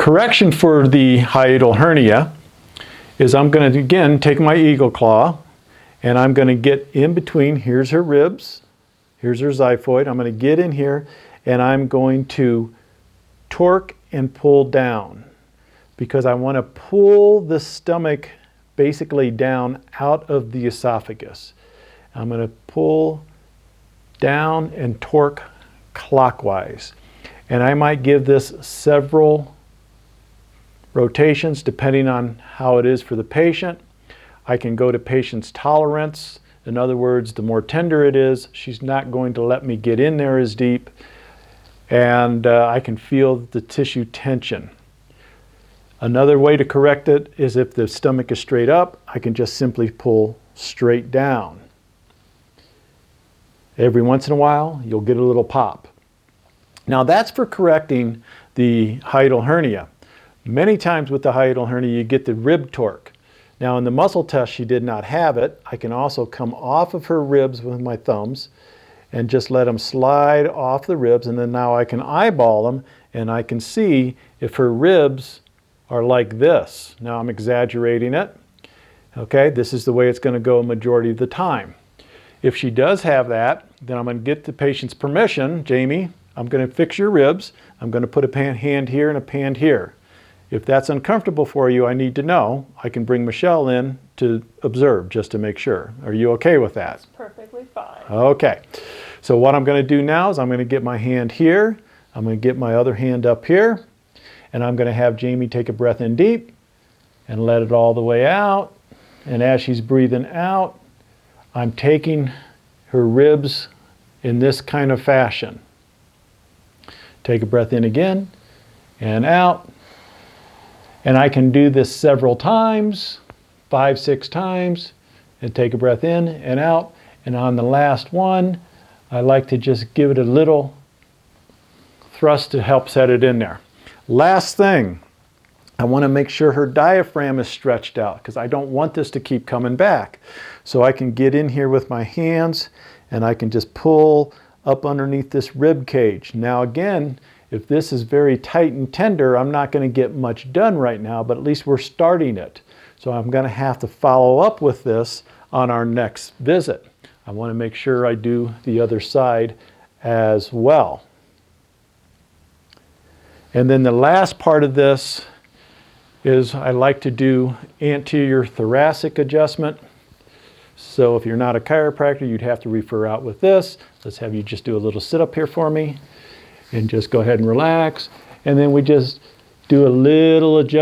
correction for the hiatal hernia is I'm going to again take my eagle claw and I'm going to get in between. Here's her ribs, here's her xiphoid. I'm going to get in here and I'm going to torque and pull down because I want to pull the stomach basically down out of the esophagus. I'm going to pull down and torque clockwise. And I might give this several rotations depending on how it is for the patient. I can go to patient's tolerance. In other words, the more tender it is, she's not going to let me get in there as deep. And I can feel the tissue tension. Another way to correct it is if the stomach is straight up, I can just simply pull straight down. Every once in a while, you'll get a little pop. Now that's for correcting the hiatal hernia. Many times with the hiatal hernia, you get the rib torque. Now in the muscle test, she did not have it. I can also come off of her ribs with my thumbs and just let them slide off the ribs, and then now I can eyeball them and I can see if her ribs are like this. Now I'm exaggerating it. Okay, this is the way it's going to go a majority of the time. If she does have that, then I'm going to get the patient's permission. Jamie, I'm going to fix your ribs. I'm going to put a hand here and a hand here. If that's uncomfortable for you, I need to know. I can bring Michelle in to observe just to make sure. Are you okay with that? That's perfectly fine. Okay. So what I'm going to do now is I'm going to get my hand here. I'm going to get my other hand up here. And I'm going to have Jamie take a breath in deep and let it all the way out. And as she's breathing out, I'm taking her ribs in this kind of fashion. Take a breath in again and out. And I can do this several times, 5, 6 times, and take a breath in and out. And on the last one, I like to just give it a little thrust to help set it in there. Last thing, I want to make sure her diaphragm is stretched out because I don't want this to keep coming back. So I can get in here with my hands and I can just pull up underneath this rib cage. Now again, if this is very tight and tender, I'm not going to get much done right now, but at least we're starting it. So I'm going to have to follow up with this on our next visit. I want to make sure I do the other side as well. And then the last part of this is I like to do anterior thoracic adjustment. So if you're not a chiropractor, you'd have to refer out with this. Let's have you just do a little sit up here for me and just go ahead and relax. And then we just do a little adjustment.